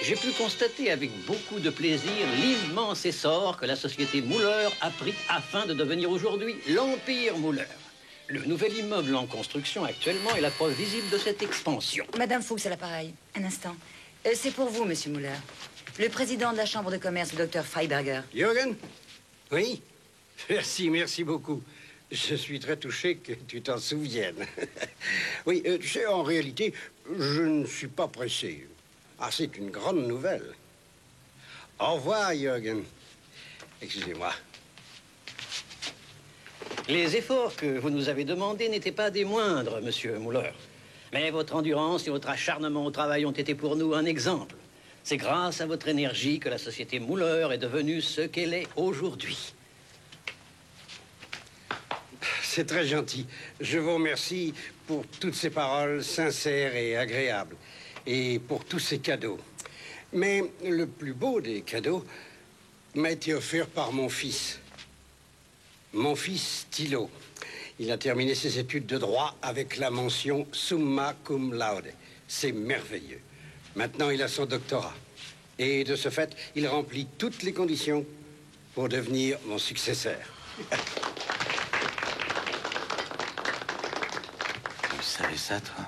j'ai pu constater avec beaucoup de plaisir l'immense essor que la société Muller a pris afin de devenir aujourd'hui l'Empire Muller. Le nouvel immeuble en construction actuellement est la preuve visible de cette expansion. Madame Fuchs à l'appareil. Un instant. C'est pour vous, monsieur Muller. Le président de la Chambre de commerce, le docteur Freiberger. Jürgen? Oui? Merci beaucoup. Je suis très touché que tu t'en souviennes. Oui, tu sais, en réalité, je ne suis pas pressé. Ah, c'est une grande nouvelle. Au revoir, Jürgen. Excusez-moi. Les efforts que vous nous avez demandés n'étaient pas des moindres, monsieur Muller. Mais votre endurance et votre acharnement au travail ont été pour nous un exemple. C'est grâce à votre énergie que la société Muller est devenue ce qu'elle est aujourd'hui. C'est très gentil. Je vous remercie pour toutes ces paroles sincères et agréables. Et pour tous ces cadeaux. Mais le plus beau des cadeaux m'a été offert par mon fils. Mon fils Thilo. Il a terminé ses études de droit avec la mention summa cum laude. C'est merveilleux. Maintenant, il a son doctorat. Et de ce fait, il remplit toutes les conditions pour devenir mon successeur. Tu savais ça, toi?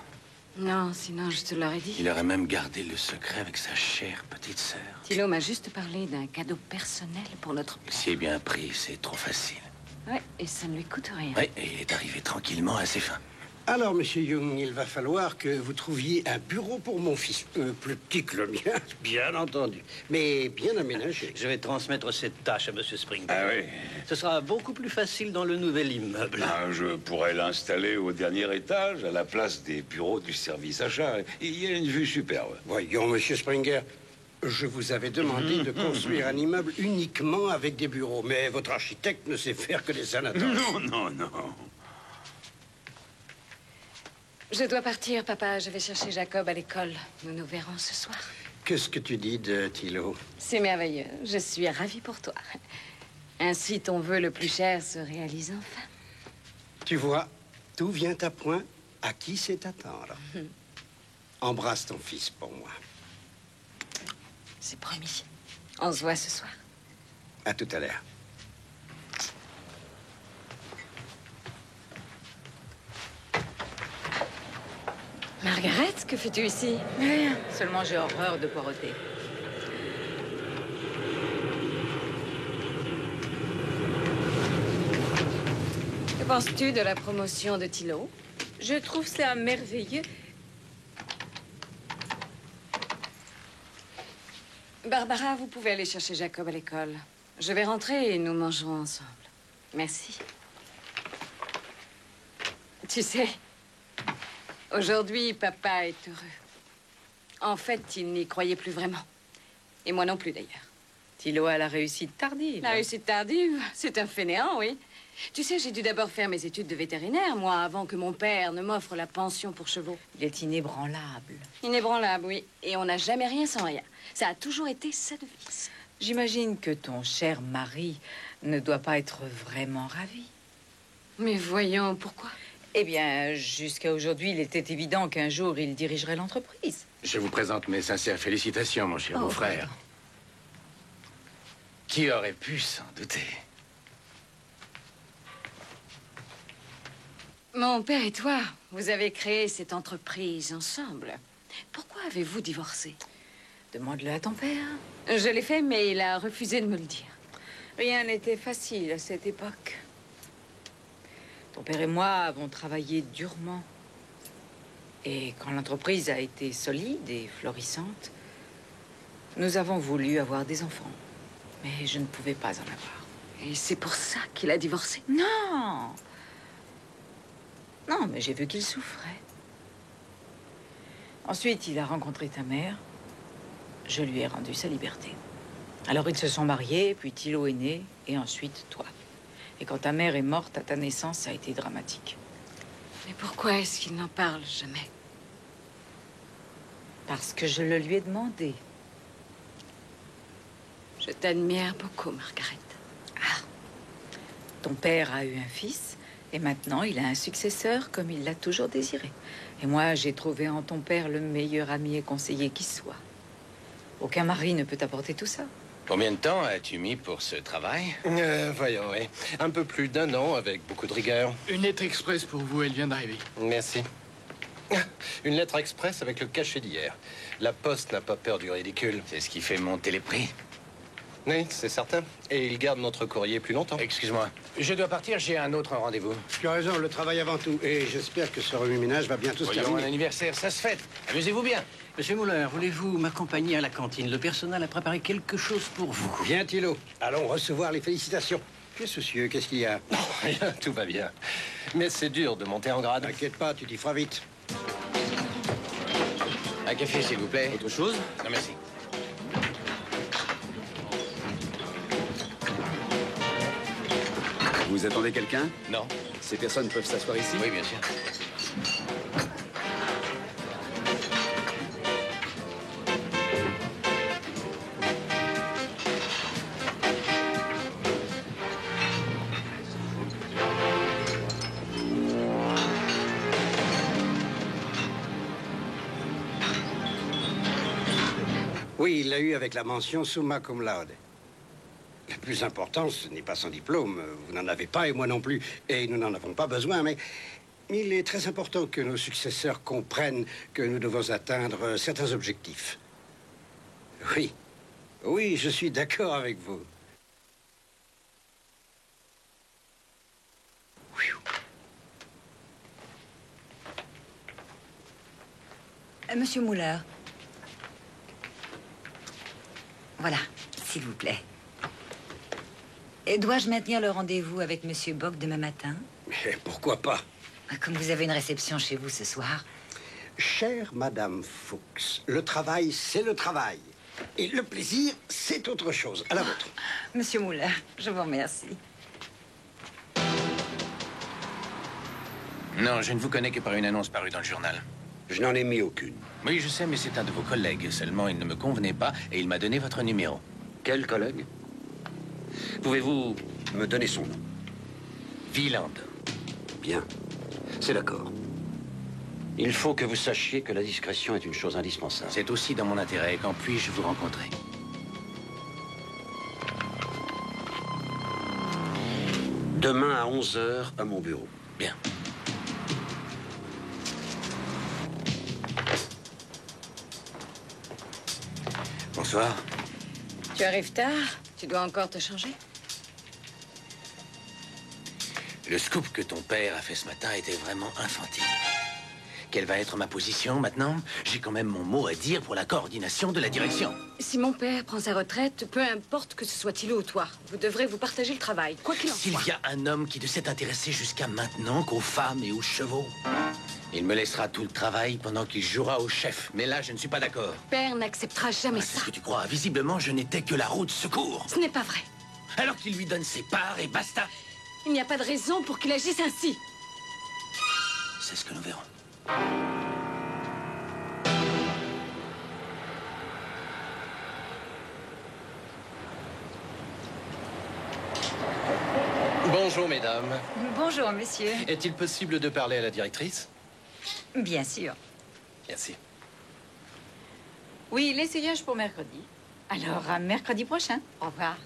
Non, sinon je te l'aurais dit. Il aurait même gardé le secret avec sa chère petite sœur. Thilo m'a juste parlé d'un cadeau personnel pour notre père. C'est bien pris, c'est trop facile. Ouais, et ça ne lui coûte rien. Oui, et il est arrivé tranquillement à ses fins. Alors, monsieur Jung, il va falloir que vous trouviez un bureau pour mon fils. Plus petit que le mien, bien entendu, mais bien aménagé. Je vais transmettre cette tâche à monsieur Springer. Ah oui. Ce sera beaucoup plus facile dans le nouvel immeuble. Ah, je pourrais l'installer au dernier étage, à la place des bureaux du service achat. Il y a une vue superbe. Voyons, monsieur Springer, je vous avais demandé de construire un immeuble uniquement avec des bureaux, mais votre architecte ne sait faire que des sanatoires. Non. Je dois partir, papa. Je vais chercher Jacob à l'école. Nous nous verrons ce soir. Qu'est-ce que tu dis de Thilo? C'est merveilleux. Je suis ravie pour toi. Ainsi, ton vœu le plus cher se réalise enfin. Tu vois, tout vient à point. À qui c'est attendre? Embrasse ton fils pour moi. C'est promis. On se voit ce soir. À tout à l'heure. Margaret, que fais-tu ici? Rien. Seulement, j'ai horreur de poireauter. Que penses-tu de la promotion de Thilo? Je trouve cela merveilleux. Barbara, vous pouvez aller chercher Jacob à l'école. Je vais rentrer et nous mangerons ensemble. Merci. Tu sais, aujourd'hui, papa est heureux. En fait, il n'y croyait plus vraiment. Et moi non plus, d'ailleurs. Thilo a la réussite tardive. La réussite tardive, c'est un fainéant, oui. Tu sais, j'ai dû d'abord faire mes études de vétérinaire, moi, avant que mon père ne m'offre la pension pour chevaux. Il est inébranlable. Inébranlable, oui. Et on n'a jamais rien sans rien. Ça a toujours été sa devise. J'imagine que ton cher mari ne doit pas être vraiment ravi. Mais voyons, pourquoi? Eh bien, jusqu'à aujourd'hui, il était évident qu'un jour, il dirigerait l'entreprise. Je vous présente mes sincères félicitations, mon cher beau-frère. Qui aurait pu s'en douter? Mon père et toi, vous avez créé cette entreprise ensemble. Pourquoi avez-vous divorcé? Demande-le à ton père. Je l'ai fait, mais il a refusé de me le dire. Rien n'était facile à cette époque. Ton père et moi avons travaillé durement. Et quand l'entreprise a été solide et florissante, nous avons voulu avoir des enfants. Mais je ne pouvais pas en avoir. Et c'est pour ça qu'il a divorcé? Non! Non, mais j'ai vu qu'il souffrait. Ensuite, il a rencontré ta mère. Je lui ai rendu sa liberté. Alors, ils se sont mariés, puis Thilo est né, et ensuite, toi. Et quand ta mère est morte à ta naissance, ça a été dramatique. Mais pourquoi est-ce qu'il n'en parle jamais? Parce que je le lui ai demandé. Je t'admire beaucoup, Margaret. Ah! Ton père a eu un fils, et maintenant, il a un successeur comme il l'a toujours désiré. Et moi, j'ai trouvé en ton père le meilleur ami et conseiller qui soit. Aucun mari ne peut apporter tout ça. Combien de temps as-tu mis pour ce travail? Voyons, oui. Un peu plus d'1 an, avec beaucoup de rigueur. Une lettre express pour vous, elle vient d'arriver. Merci. Une lettre express avec le cachet d'hier. La poste n'a pas peur du ridicule. C'est ce qui fait monter les prix. Oui, c'est certain. Et il garde notre courrier plus longtemps. Excuse-moi. Je dois partir, j'ai un autre rendez-vous. Tu as raison, le travail avant tout. Et j'espère que ce remue-ménage va bientôt se Voyons, un terminer. anniversaire, ça se fête. Amusez-vous bien. Monsieur Muller, voulez-vous m'accompagner à la cantine? Le personnel a préparé quelque chose pour vous. Bien, Thilo. Allons recevoir les félicitations. Qu'est-ce, soucieux? Qu'est-ce qu'il y a? Rien, tout va bien. Mais c'est dur de monter en grade. T'inquiète pas, tu t'y feras vite. Un café, s'il vous plaît. Autre chose? Non, merci. Vous attendez quelqu'un? Non. Ces personnes peuvent s'asseoir ici? Oui, bien sûr. Oui, il l'a eu avec la mention summa cum laude. Le plus important, ce n'est pas son diplôme. Vous n'en avez pas et moi non plus. Et nous n'en avons pas besoin, mais il est très important que nos successeurs comprennent que nous devons atteindre certains objectifs. Oui. Oui, je suis d'accord avec vous. Monsieur Muller. Voilà, s'il vous plaît. Et dois-je maintenir le rendez-vous avec Monsieur Bock demain matin? Mais pourquoi pas? Comme vous avez une réception chez vous ce soir. Chère Madame Fuchs, le travail, c'est le travail. Et le plaisir, c'est autre chose. À la vôtre. Monsieur Muller, je vous remercie. Non, je ne vous connais que par une annonce parue dans le journal. Je n'en ai mis aucune. Oui, je sais, mais c'est un de vos collègues. Seulement, il ne me convenait pas et il m'a donné votre numéro. Quel collègue? Pouvez-vous me donner son nom? Wieland. Bien, c'est d'accord. Il faut que vous sachiez que la discrétion est une chose indispensable. C'est aussi dans mon intérêt. Quand puis-je vous rencontrer? Demain à 11h à mon bureau. Bien. Bonsoir. Tu arrives tard. Tu dois encore te changer. Le scoop que ton père a fait ce matin était vraiment infantile. Quelle va être ma position maintenant? J'ai quand même mon mot à dire pour la coordination de la direction. Si mon père prend sa retraite, peu importe que ce soit Thilo ou toi, vous devrez vous partager le travail, quoi qu'il en soit. S'il y a un homme qui ne s'est intéressé jusqu'à maintenant qu'aux femmes et aux chevaux, il me laissera tout le travail pendant qu'il jouera au chef. Mais là, je ne suis pas d'accord. Père n'acceptera jamais C'est ça. ce que tu crois. Visiblement, je n'étais que la roue de secours. Ce n'est pas vrai. Alors qu'il lui donne ses parts et basta. Il n'y a pas de raison pour qu'il agisse ainsi. C'est ce que nous verrons. Bonjour, mesdames. Bonjour, monsieur. Est-il possible de parler à la directrice? Bien sûr. Merci. Oui, l'essayage pour mercredi. Alors, à mercredi prochain. Au revoir.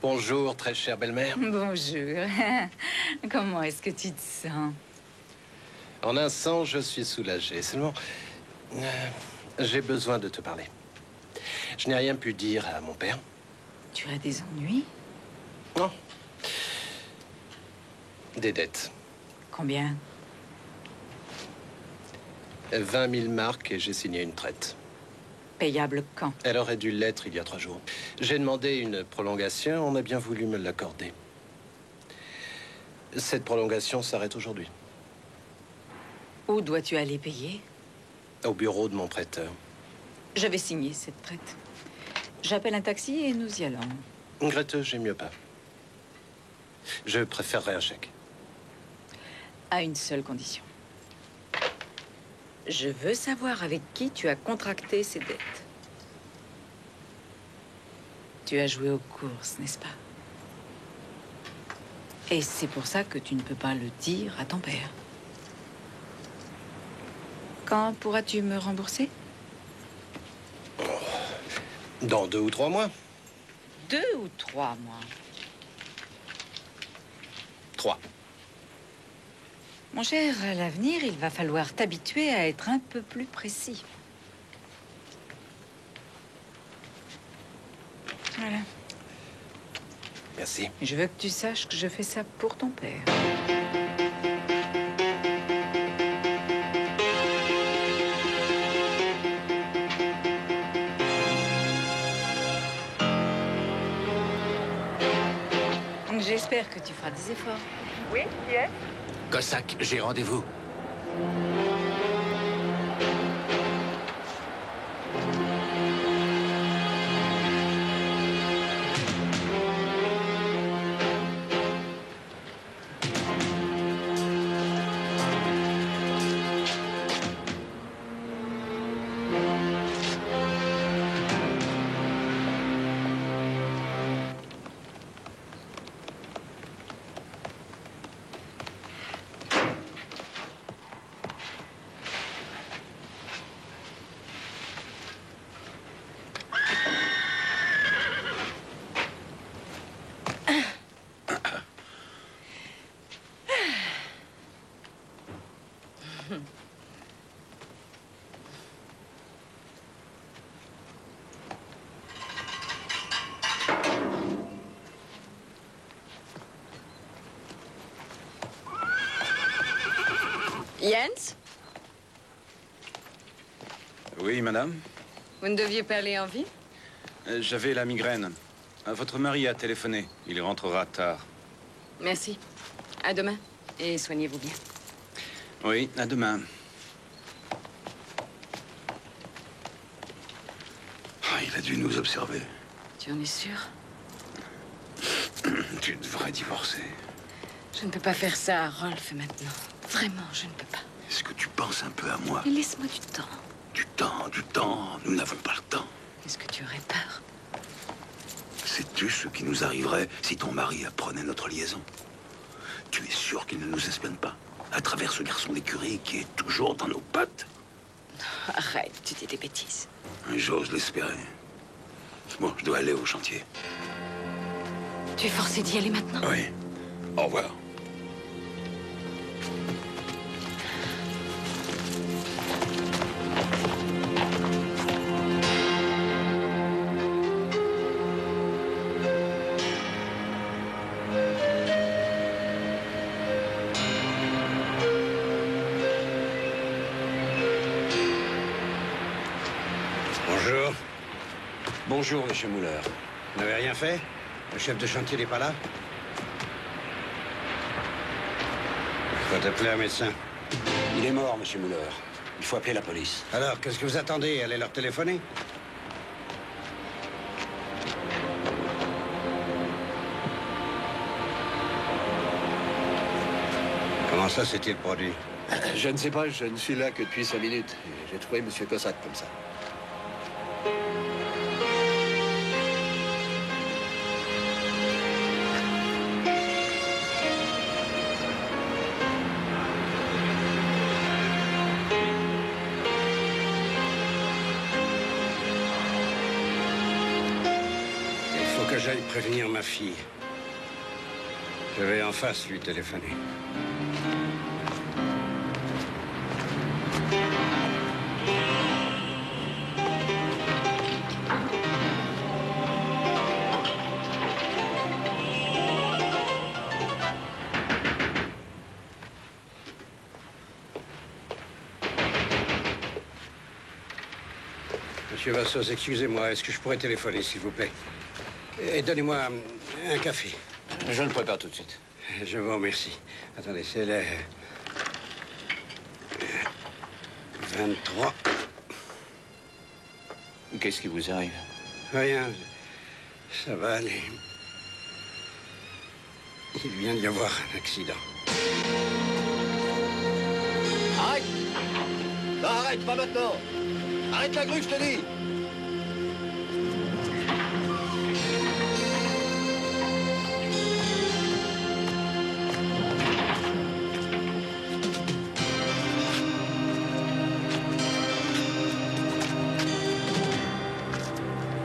Bonjour, très chère belle-mère. Bonjour. Comment est-ce que tu te sens? En un sens, je suis soulagé. Seulement, j'ai besoin de te parler. Je n'ai rien pu dire à mon père. Tu as des ennuis? Non. Des dettes. Combien? 20 000 marks et j'ai signé une traite. Payable quand? Elle aurait dû l'être il y a 3 jours. J'ai demandé une prolongation, on a bien voulu me l'accorder. Cette prolongation s'arrête aujourd'hui. Où dois-tu aller payer? Au bureau de mon prêteur. Je vais signer cette traite. J'appelle un taxi et nous y allons. Grete, j'ai mieux pas. Je préférerais un chèque. À une seule condition. Je veux savoir avec qui tu as contracté ces dettes. Tu as joué aux courses, n'est-ce pas? Et c'est pour ça que tu ne peux pas le dire à ton père. Quand pourras-tu me rembourser? Dans 2 ou 3 mois. 2 ou 3 mois? 3. Mon cher, à l'avenir, il va falloir t'habituer à être un peu plus précis. Voilà. Merci. Je veux que tu saches que je fais ça pour ton père. Donc j'espère que tu feras des efforts. Oui, qui est? Cossack, j'ai rendez-vous. Jens, Oui, madame. vous ne deviez pas aller en ville? J'avais la migraine. Votre mari a téléphoné. Il rentrera tard. Merci. À demain. Et soignez-vous bien. Oui, à demain. Ah, il a dû nous observer. Tu en es sûr? Tu devrais divorcer. Je ne peux pas faire ça à Rolf maintenant. Vraiment, je ne peux pas. Est-ce que tu penses un peu à moi? Et laisse-moi du temps. Du temps, du temps. Nous n'avons pas le temps. Est-ce que tu aurais peur? Sais-tu ce qui nous arriverait si ton mari apprenait notre liaison? Tu es sûr qu'il ne nous espionne pas? À travers ce garçon d'écurie qui est toujours dans nos pattes? Arrête, tu dis des bêtises. J'ose l'espérer. Bon, je dois aller au chantier. Tu es forcé d'y aller maintenant? Oui. Au revoir. Bonjour. Bonjour, monsieur Muller. Vous n'avez rien fait? Le chef de chantier n'est pas là? Il faut appeler un médecin. Il est mort, monsieur Muller. Il faut appeler la police. Alors, qu'est-ce que vous attendez? Allez leur téléphoner? Comment ça s'est-il produit? Je ne sais pas, je ne suis là que depuis 5 minutes. J'ai trouvé monsieur Cossack comme ça. Il faut que j'aille prévenir ma fille. Je vais en face lui téléphoner. Monsieur Vassos, excusez-moi, est-ce que je pourrais téléphoner, s'il vous plaît? Et donnez-moi un café. Je le prépare tout de suite. Je vous remercie. Attendez, c'est le 23. Qu'est-ce qui vous arrive? Rien. Ça va aller. Il vient d'y avoir un accident. Arrête! Non, arrête, pas maintenant! Arrête la grue, je te dis!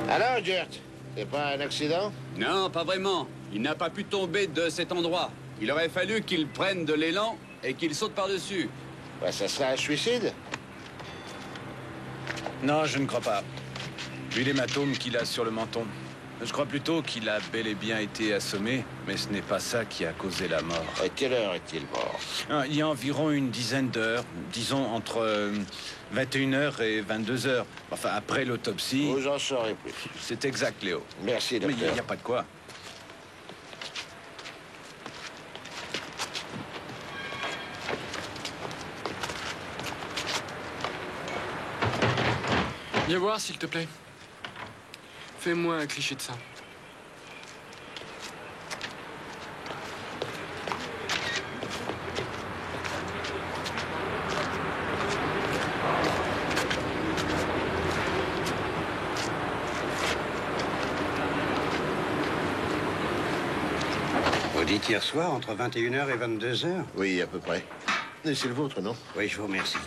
Alors, Gert, c'est pas un accident? Non, pas vraiment. Il n'a pas pu tomber de cet endroit. Il aurait fallu qu'il prenne de l'élan et qu'il saute par-dessus. Bah, ça serait un suicide? Non, je ne crois pas. Vu l'hématome qu'il a sur le menton. Je crois plutôt qu'il a bel et bien été assommé, mais ce n'est pas ça qui a causé la mort. À quelle heure est-il mort? Il y a environ une dizaine d'heures, disons entre 21h et 22h. Enfin, après l'autopsie... Vous en saurez plus. C'est exact, Léo. Merci, docteur. Mais il n'y a pas de quoi. Viens voir, s'il te plaît. Fais-moi un cliché de ça. Vous dites hier soir, entre 21h et 22h? Oui, à peu près. Et c'est le vôtre, non? Oui, je vous remercie.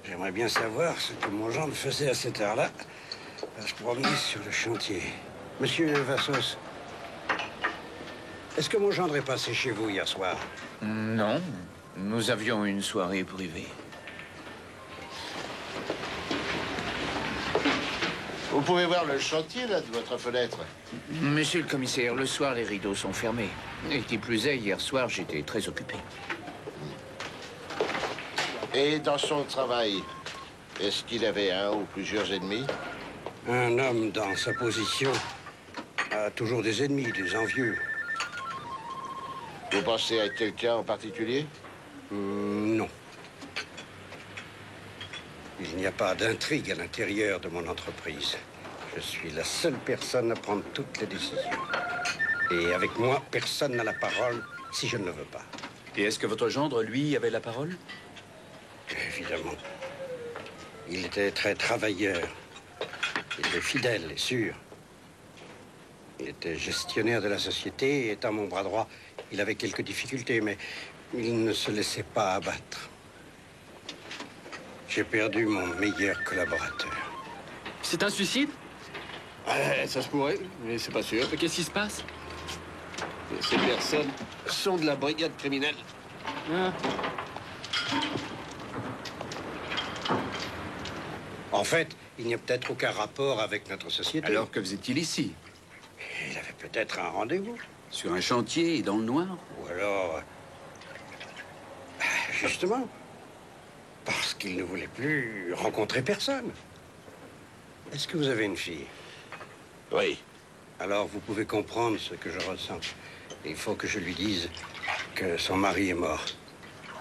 J'aimerais bien savoir ce que mon gendre faisait à cette heure-là, à se promener sur le chantier. Monsieur Vassos, est-ce que mon gendre est passé chez vous hier soir? Non, nous avions une soirée privée. Vous pouvez voir le chantier, là, de votre fenêtre. Monsieur le commissaire, le soir, les rideaux sont fermés. Et qui plus est, hier soir, j'étais très occupé. Et dans son travail, est-ce qu'il avait un ou plusieurs ennemis? Un homme dans sa position a toujours des ennemis, des envieux. Vous pensez à quelqu'un en particulier? Non. Il n'y a pas d'intrigue à l'intérieur de mon entreprise. Je suis la seule personne à prendre toutes les décisions. Et avec moi, personne n'a la parole si je ne le veux pas. Et est-ce que votre gendre, lui, avait la parole? Évidemment. Il était très travailleur. Il était fidèle et sûr. Il était gestionnaire de la société et étant mon bras droit, il avait quelques difficultés, mais il ne se laissait pas abattre. J'ai perdu mon meilleur collaborateur. C'est un suicide? Ça se pourrait, mais c'est pas sûr. Qu'est-ce qui se passe? Ces personnes sont de la brigade criminelle. Ah. En fait, il n'y a peut-être aucun rapport avec notre société. Alors que faisait-il ici? Il avait peut-être un rendez-vous. Sur un chantier et dans le noir? Ou alors... Justement, parce qu'il ne voulait plus rencontrer personne. Est-ce que vous avez une fille? Oui. Alors vous pouvez comprendre ce que je ressens. Il faut que je lui dise que son mari est mort.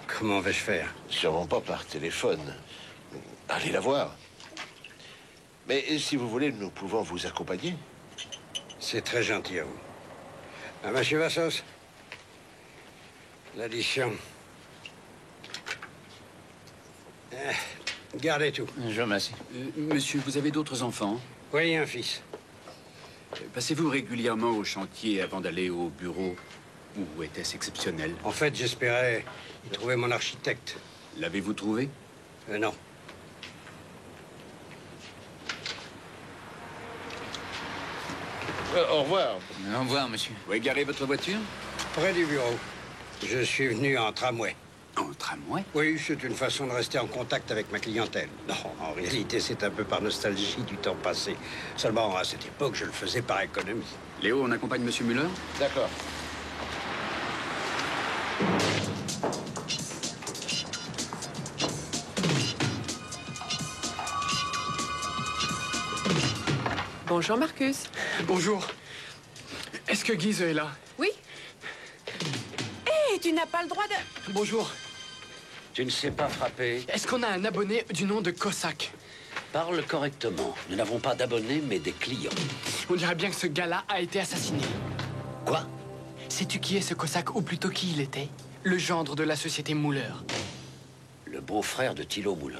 Comment vais-je faire? Sûrement pas par téléphone. Allez la voir. Mais si vous voulez, nous pouvons vous accompagner. C'est très gentil à vous. Monsieur Vassos, l'addition. Gardez tout. Je vous remercie. Monsieur, vous avez d'autres enfants? Oui, un fils. Passez-vous régulièrement au chantier avant d'aller au bureau? Ou était-ce exceptionnel? En fait, j'espérais y trouver mon architecte. L'avez-vous trouvé? Non. Au revoir. Au revoir, monsieur. Où est garée votre voiture? Près du bureau. Je suis venu en tramway. En tramway? Oui, c'est une façon de rester en contact avec ma clientèle. Non, en réalité, c'est un peu par nostalgie du temps passé. Seulement, à cette époque, je le faisais par économie. Léo, on accompagne Monsieur Muller? D'accord. Bonjour, Marcus. Bonjour. Est-ce que Guise est là? Oui. Hé, tu n'as pas le droit de... Bonjour. Tu ne sais pas frapper. Est-ce qu'on a un abonné du nom de Cossack? Parle correctement. Nous n'avons pas d'abonnés, mais des clients. On dirait bien que ce gars-là a été assassiné. Quoi? Sais-tu qui est ce Cossack, ou plutôt qui il était? Le gendre de la société Muller. Le beau-frère de Thilo Muller.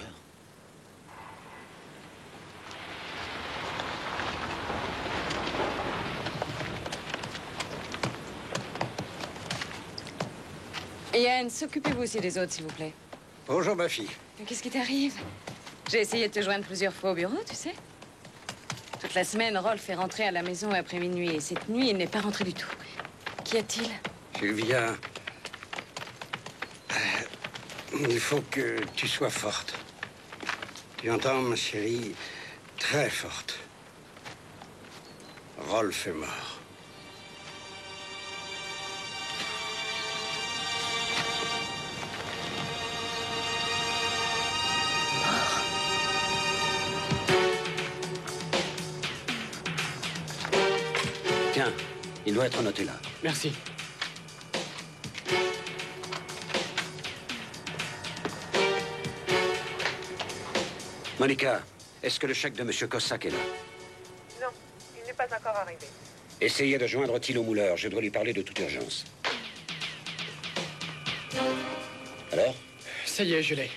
Yann, s'occupez-vous aussi des autres, s'il vous plaît. Bonjour, ma fille. Qu'est-ce qui t'arrive? J'ai essayé de te joindre plusieurs fois au bureau, tu sais. Toute la semaine, Rolf est rentré à la maison après minuit. Et cette nuit, il n'est pas rentré du tout. Qu'y a-t-il? Sylvia, il faut que tu sois forte. Tu entends, ma chérie? Très forte. Rolf est mort. Tiens, il doit être noté là. Merci. Monica, est-ce que le chèque de M. Cossack est là? Non, il n'est pas encore arrivé. Essayez de joindre Thilo Muller. Je dois lui parler de toute urgence. Alors? Ça y est, je l'ai.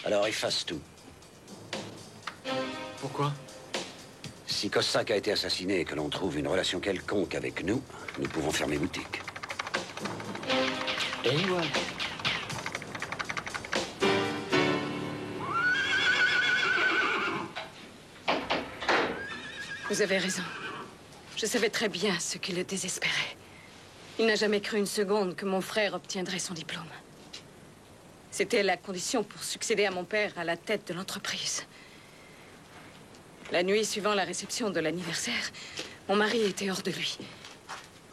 Alors efface tout. Pourquoi? Si Cossack a été assassiné et que l'on trouve une relation quelconque avec nous, nous pouvons fermer boutique. Et voilà. Vous avez raison. Je savais très bien ce qui le désespérait. Il n'a jamais cru une seconde que mon frère obtiendrait son diplôme. C'était la condition pour succéder à mon père à la tête de l'entreprise. La nuit suivant la réception de l'anniversaire, mon mari était hors de lui.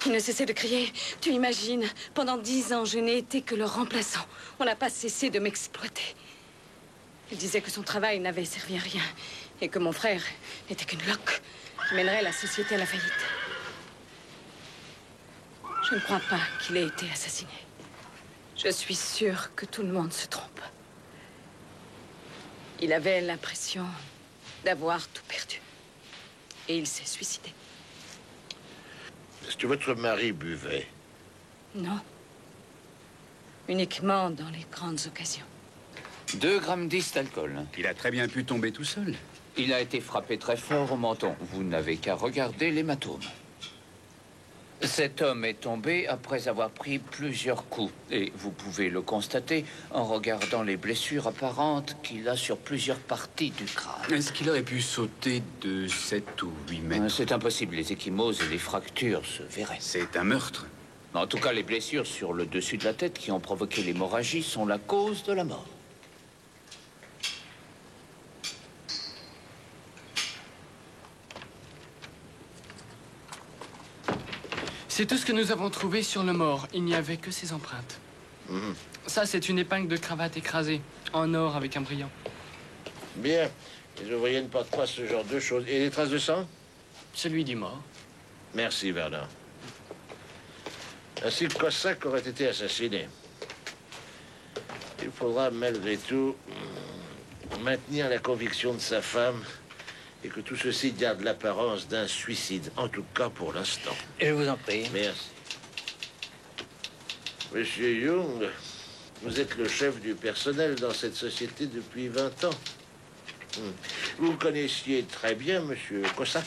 Il ne cessait de crier. Tu imagines, pendant 10 ans, je n'ai été que le remplaçant. On n'a pas cessé de m'exploiter. Il disait que son travail n'avait servi à rien et que mon frère n'était qu'une loque qui mènerait la société à la faillite. Je ne crois pas qu'il ait été assassiné. Je suis sûre que tout le monde se trompe. Il avait l'impression d'avoir tout perdu. Et il s'est suicidé. Est-ce que votre mari buvait? Non. Uniquement dans les grandes occasions. 2,10 grammes d'alcool. Il a très bien pu tomber tout seul. Il a été frappé très fort au menton. Vous n'avez qu'à regarder l'hématome. Cet homme est tombé après avoir pris plusieurs coups. Et vous pouvez le constater en regardant les blessures apparentes qu'il a sur plusieurs parties du crâne. Est-ce qu'il aurait pu sauter de 7 ou 8 mètres? C'est impossible. Les ecchymoses et les fractures se verraient. C'est un meurtre. En tout cas, les blessures sur le dessus de la tête qui ont provoqué l'hémorragie sont la cause de la mort. C'est tout ce que nous avons trouvé sur le mort. Il n'y avait que ses empreintes. Ça, c'est une épingle de cravate écrasée, en or avec un brillant. Bien. Les ouvriers ne portent pas ce genre de choses. Et les traces de sang? Celui du mort. Merci, Vernon. Ainsi que Cossack aurait été assassiné. Il faudra, malgré tout, maintenir la conviction de sa femme et que tout ceci garde l'apparence d'un suicide, en tout cas pour l'instant. Je vous en prie. Merci. Monsieur Young, vous êtes le chef du personnel dans cette société depuis 20 ans. Vous connaissiez très bien Monsieur Cossack?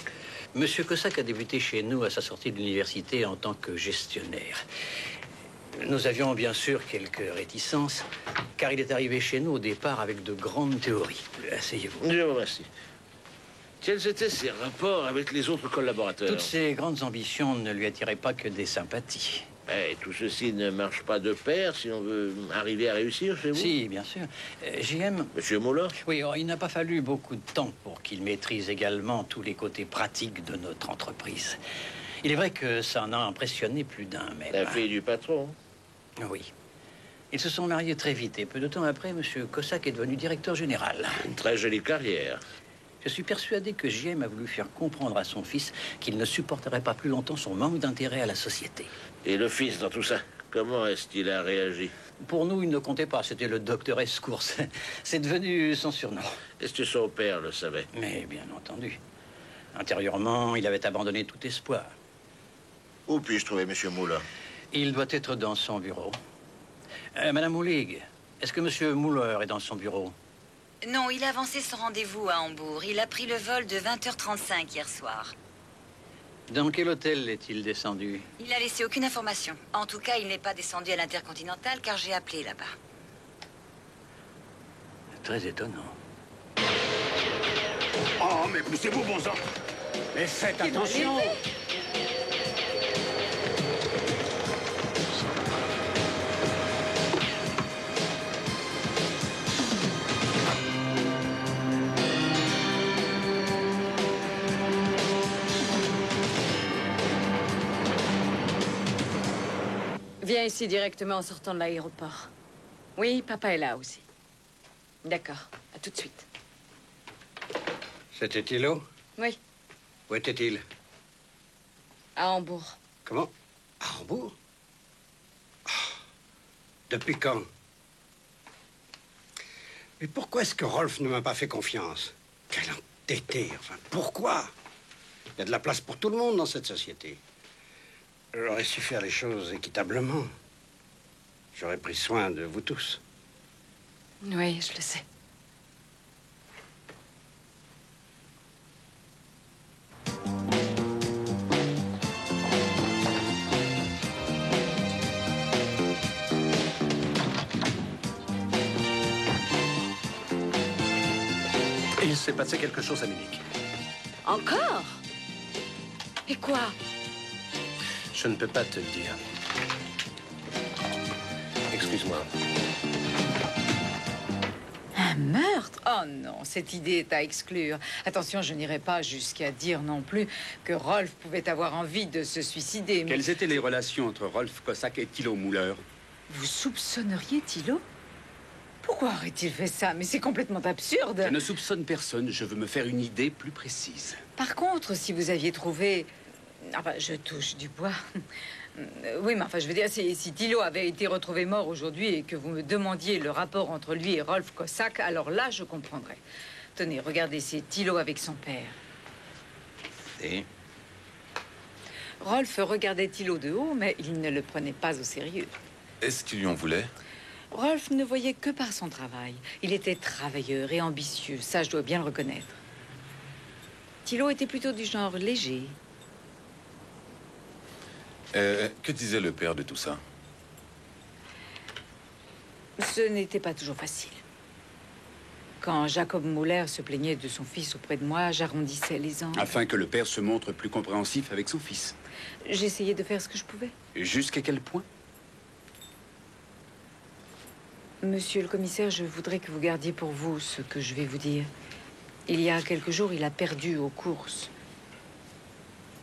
Monsieur Cossack a débuté chez nous à sa sortie de l'université en tant que gestionnaire. Nous avions bien sûr quelques réticences, car il est arrivé chez nous au départ avec de grandes théories. Asseyez-vous. Je vous remercie. Quels étaient ses rapports avec les autres collaborateurs? Toutes ces grandes ambitions ne lui attiraient pas que des sympathies. Et tout ceci ne marche pas de pair si on veut arriver à réussir chez vous? Si, bien sûr. JM... Monsieur Muller? Oui, il n'a pas fallu beaucoup de temps pour qu'il maîtrise également tous les côtés pratiques de notre entreprise. Il est vrai que ça en a impressionné plus d'un même. La fille du patron? Oui. Ils se sont mariés très vite et peu de temps après, Monsieur Cossack est devenu directeur général. Une très jolie carrière. Je suis persuadé que JM a voulu faire comprendre à son fils qu'il ne supporterait pas plus longtemps son manque d'intérêt à la société. Et le fils dans tout ça, comment est-ce qu'il a réagi? Pour nous, il ne comptait pas. C'était le docteur Escours. C'est devenu son surnom. Est-ce que son père le savait? Mais bien entendu. Intérieurement, il avait abandonné tout espoir. Où puis-je trouver Monsieur Muller? Il doit être dans son bureau. Madame Moulig, est-ce que Monsieur Muller est dans son bureau? Non, il a avancé son rendez-vous à Hambourg. Il a pris le vol de 20h35 hier soir. Dans quel hôtel est-il descendu? Il n'a laissé aucune information. En tout cas, il n'est pas descendu à l'Intercontinental car j'ai appelé là-bas. Très étonnant. Oh, mais poussez-vous, bon sang. Mais faites attention. Viens ici directement en sortant de l'aéroport. Oui, papa est là aussi. D'accord, à tout de suite. C'était Thilo? Oui, Où était-il? à Hambourg. Comment? À Hambourg? Ah, depuis quand? Mais pourquoi est-ce que Rolf ne m'a pas fait confiance? Quel entêté, enfin, pourquoi? Il y a de la place pour tout le monde dans cette société. J'aurais su faire les choses équitablement. J'aurais pris soin de vous tous. Oui, je le sais. Il s'est passé quelque chose à Munich. Encore? Et quoi? Je ne peux pas te le dire. Excuse-moi. Un meurtre? Oh non, cette idée est à exclure. Attention, je n'irai pas jusqu'à dire non plus que Rolf pouvait avoir envie de se suicider. Mais... Quelles étaient les relations entre Rolf Kossak et Thilo Müller? Vous soupçonneriez Thilo? Pourquoi aurait-il fait ça? Mais c'est complètement absurde. Je ne soupçonne personne, je veux me faire une idée plus précise. Par contre, si vous aviez trouvé... Enfin, je touche du bois. Oui, mais enfin, je veux dire, si Thilo avait été retrouvé mort aujourd'hui et que vous me demandiez le rapport entre lui et Rolf Kossak, alors là, je comprendrais. Tenez, regardez, c'est Thilo avec son père. Et? Rolf regardait Thilo de haut, mais il ne le prenait pas au sérieux. Est-ce qu'il lui en voulait? Rolf ne voyait que par son travail. Il était travailleur et ambitieux, ça je dois bien le reconnaître. Thilo était plutôt du genre léger. Que disait le père de tout ça? Ce n'était pas toujours facile. Quand Jacob Müller se plaignait de son fils auprès de moi, j'arrondissais les angles. Afin que le père se montre plus compréhensif avec son fils. J'essayais de faire ce que je pouvais. Jusqu'à quel point? Monsieur le commissaire, je voudrais que vous gardiez pour vous ce que je vais vous dire. Il y a quelques jours, il a perdu aux courses.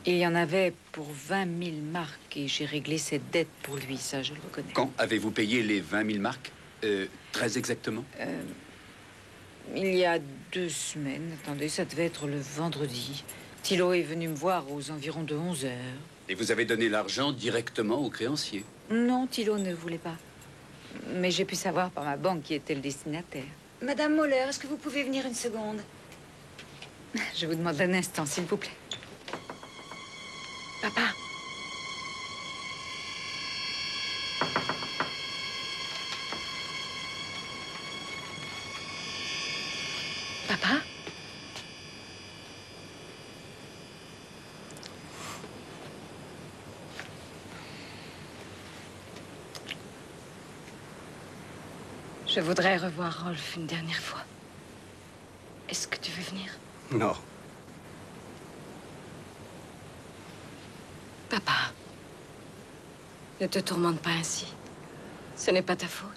Il y en avait pour 20 000 marks et j'ai réglé cette dette pour lui, ça je le reconnais. Quand avez-vous payé les 20 000 marks? Très exactement? Il y a 2 semaines. Attendez, ça devait être le vendredi. Thilo est venu me voir aux environs de 11 heures. Et vous avez donné l'argent directement au créancier? Non, Thilo ne voulait pas. Mais j'ai pu savoir par ma banque qui était le destinataire. Madame Müller, est-ce que vous pouvez venir une seconde? Je vous demande un instant, s'il vous plaît. Papa. Papa? Je voudrais revoir Rolf une dernière fois. Est-ce que tu veux venir? Non. Papa, ne te tourmente pas ainsi. Ce n'est pas ta faute.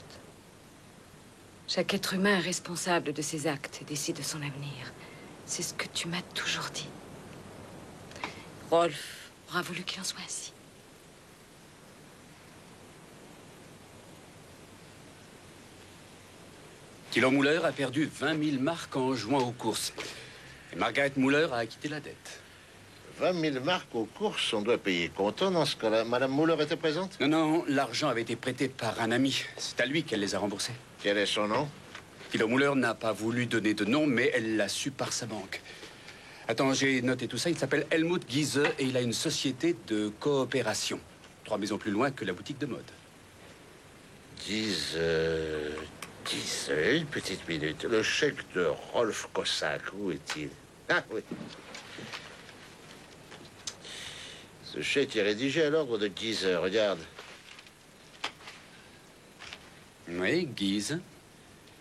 Chaque être humain est responsable de ses actes et décide de son avenir. C'est ce que tu m'as toujours dit. Rolf aura voulu qu'il en soit ainsi. Thilo Müller a perdu 20 000 marks en jouant aux courses. Et Margaret Müller a acquitté la dette. 20 000 marks aux courses, on doit payer comptant dans ce cas-là. Madame Müller était présente? Non, non, l'argent avait été prêté par un ami. C'est à lui qu'elle les a remboursés. Quel est son nom? Thilo Müller n'a pas voulu donner de nom, mais elle l'a su par sa banque. Attends, j'ai noté tout ça. Il s'appelle Helmut Giese et il a une société de coopération. 3 maisons plus loin que la boutique de mode. Giese, une petite minute. Le chèque de Rolf Kossak, où est-il? Ah oui. Ce chèque est rédigé à l'ordre de Giese, regarde. Oui, Giese.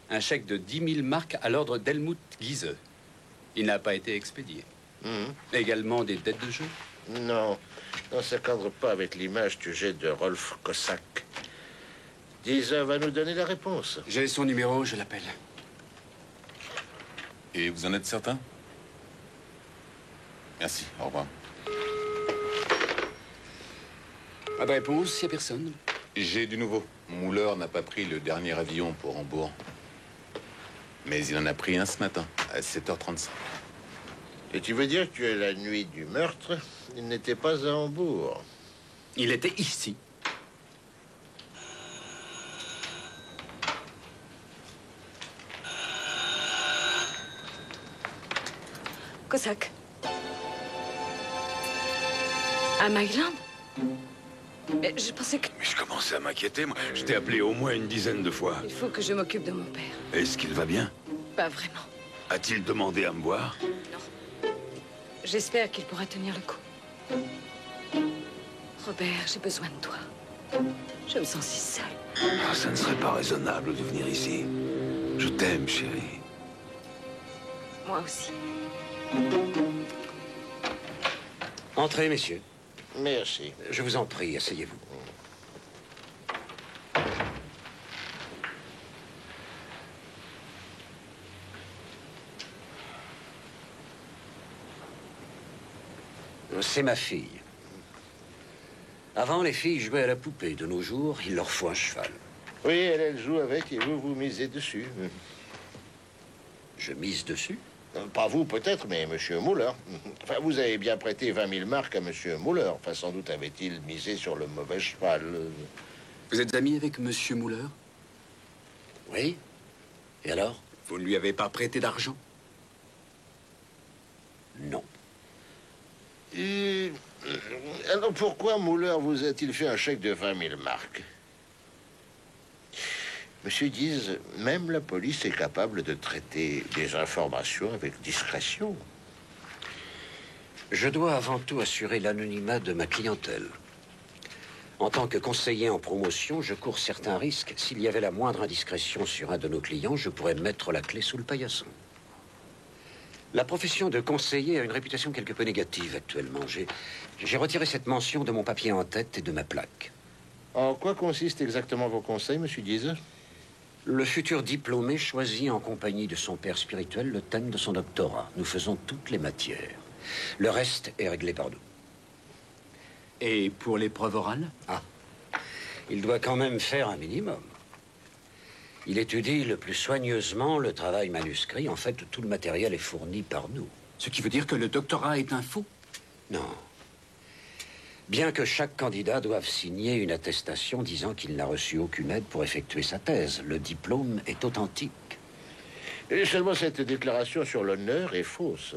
Un chèque de 10 000 marks à l'ordre d'Helmut Giese. Il n'a pas été expédié. Également des dettes de jeu? Non, non, ça ne cadre pas avec l'image que j'ai de Rolf Cossack. Giza va nous donner la réponse. J'ai son numéro, je l'appelle. Et vous en êtes certain? Merci, au revoir. Pas de réponse, il n'y a personne. J'ai du nouveau. Muller n'a pas pris le dernier avion pour Hambourg. Mais il en a pris un ce matin, à 7h35. Et tu veux dire que la nuit du meurtre, il n'était pas à Hambourg? Il était ici. Cossack. À Myland? Mais je pensais que... Mais je commençais à m'inquiéter, moi. Je t'ai appelé au moins une dizaine de fois. Il faut que je m'occupe de mon père. Est-ce qu'il va bien? Pas vraiment. A-t-il demandé à me voir? J'espère qu'il pourra tenir le coup. Robert, j'ai besoin de toi. Je me sens si seule. Ah, ça ne serait pas raisonnable de venir ici. Je t'aime, chérie. Moi aussi. Entrez, messieurs. Merci. Je vous en prie, asseyez-vous. C'est ma fille. Avant, les filles jouaient à la poupée. De nos jours, il leur faut un cheval. Oui, elle joue avec et vous misez dessus. Je mise dessus? Pas vous, peut-être, mais Monsieur Muller. Enfin, vous avez bien prêté 20 000 marks à Monsieur Muller. Enfin, sans doute avait-il misé sur le mauvais cheval. Vous êtes ami avec Monsieur Muller? Oui. Et alors? Vous ne lui avez pas prêté d'argent? Non. Et... alors, pourquoi Muller vous a-t-il fait un chèque de 20 000 marks? Monsieur Giza, même la police est capable de traiter des informations avec discrétion. Je dois avant tout assurer l'anonymat de ma clientèle. En tant que conseiller en promotion, je cours certains risques. S'il y avait la moindre indiscrétion sur un de nos clients, je pourrais mettre la clé sous le paillasson. La profession de conseiller a une réputation quelque peu négative actuellement. J'ai retiré cette mention de mon papier en tête et de ma plaque. En quoi consistent exactement vos conseils, Monsieur Giza? Le futur diplômé choisit en compagnie de son père spirituel le thème de son doctorat. Nous faisons toutes les matières. Le reste est réglé par nous. Et pour l'épreuve orale? Ah, il doit quand même faire un minimum. Il étudie le plus soigneusement le travail manuscrit. En fait, tout le matériel est fourni par nous. Ce qui veut dire que le doctorat est un faux? Non. Bien que chaque candidat doive signer une attestation disant qu'il n'a reçu aucune aide pour effectuer sa thèse, le diplôme est authentique. Et seulement cette déclaration sur l'honneur est fausse.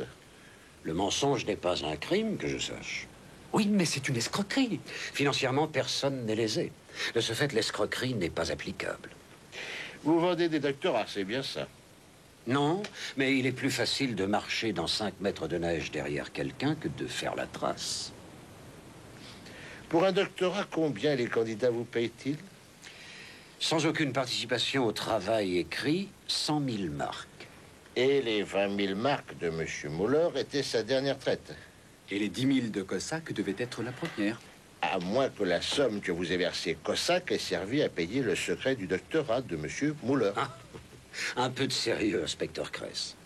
Le mensonge n'est pas un crime, que je sache. Oui, mais c'est une escroquerie. Financièrement, personne n'est lésé. De ce fait, l'escroquerie n'est pas applicable. Vous vendez des doctorats, c'est bien ça? Non, mais il est plus facile de marcher dans 5 mètres de neige derrière quelqu'un que de faire la trace. Pour un doctorat, combien les candidats vous payent-ils? Sans aucune participation au travail écrit, 100 000 marks. Et les 20 000 marks de M. Muller étaient sa dernière traite. Et les 10 000 de Cossack devaient être la première. À moins que la somme que vous avez versée Cossack ait servi à payer le secret du doctorat de M. Muller. Ah, un peu de sérieux, inspecteur Kress.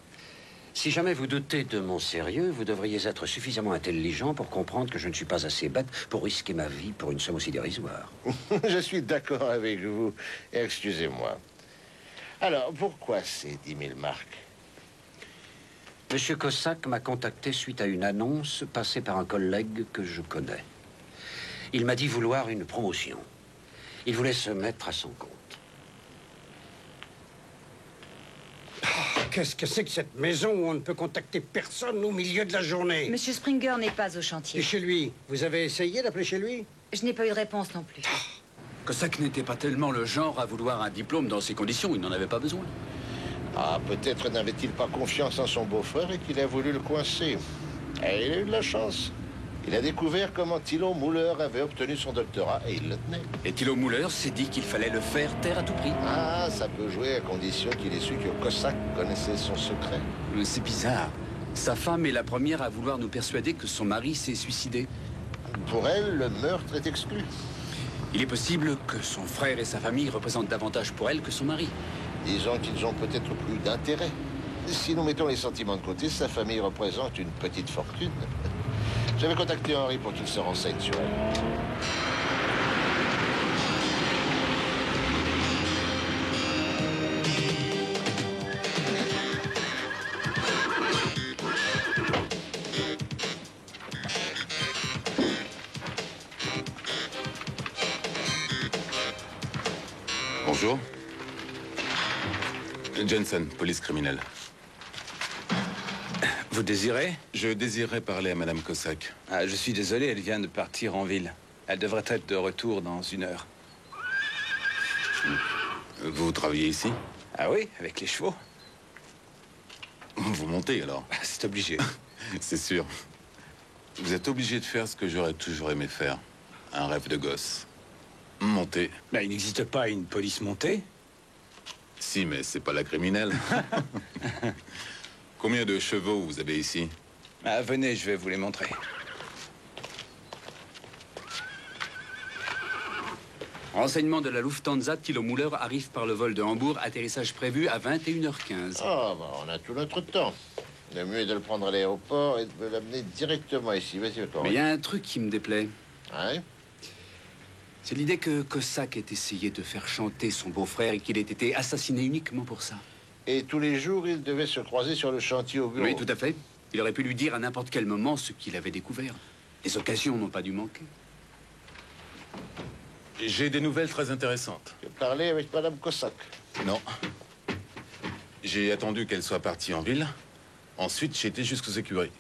Si jamais vous doutez de mon sérieux, vous devriez être suffisamment intelligent pour comprendre que je ne suis pas assez bête pour risquer ma vie pour une somme aussi dérisoire. Je suis d'accord avec vous. Excusez-moi. Alors, pourquoi ces 10 000 marks? Monsieur Cossack m'a contacté suite à une annonce passée par un collègue que je connais. Il m'a dit vouloir une promotion. Il voulait se mettre à son compte. Qu'est-ce que c'est que cette maison où on ne peut contacter personne au milieu de la journée? Monsieur Springer n'est pas au chantier. Et chez lui? Vous avez essayé d'appeler chez lui? Je n'ai pas eu de réponse non plus. Cossack n'était pas tellement le genre à vouloir un diplôme dans ces conditions. Il n'en avait pas besoin. Ah, peut-être n'avait-il pas confiance en son beau-frère et qu'il a voulu le coincer. Et il a eu de la chance. Il a découvert comment Thilo Muller avait obtenu son doctorat et il le tenait. Et Thilo Muller s'est dit qu'il fallait le faire taire à tout prix. Ah, ça peut jouer à condition qu'il ait su que Cossack connaissait son secret. C'est bizarre. Sa femme est la première à vouloir nous persuader que son mari s'est suicidé. Pour elle, le meurtre est exclu. Il est possible que son frère et sa famille représentent davantage pour elle que son mari. Disons qu'ils ont peut-être plus d'intérêt. Si nous mettons les sentiments de côté, sa famille représente une petite fortune. J'avais contacté Henri pour qu'il se renseigne sur elle. Bonjour. Jensen, police criminelle. Vous désirez? Je désirais parler à Madame Cossack. Ah, je suis désolé, elle vient de partir en ville. Elle devrait être de retour dans 1 heure. Vous travaillez ici? Ah oui, avec les chevaux. Vous montez alors? C'est obligé. C'est sûr. Vous êtes obligé de faire ce que j'aurais toujours aimé faire. Un rêve de gosse. Monter. Ben, il n'existe pas une police montée. Si, mais c'est pas la criminelle. Combien de chevaux vous avez ici? Ah, venez, je vais vous les montrer. Renseignement de la Lufthansa, Thilo Müller arrive par le vol de Hambourg, atterrissage prévu à 21h15. Ah, bah, on a tout notre temps. Le mieux est de le prendre à l'aéroport et de me l'amener directement ici. Vas-y, encore. Mais il y a un truc qui me déplaît. Ouais? C'est l'idée que Cossack ait essayé de faire chanter son beau-frère et qu'il ait été assassiné uniquement pour ça. Et tous les jours, ils devaient se croiser sur le chantier au bureau. Oui, tout à fait. Il aurait pu lui dire à n'importe quel moment ce qu'il avait découvert. Les occasions n'ont pas dû manquer. J'ai des nouvelles très intéressantes. Tu as parlé avec Madame Cossack? Non. J'ai attendu qu'elle soit partie en ville. Ensuite, j'ai été jusqu'aux écuries.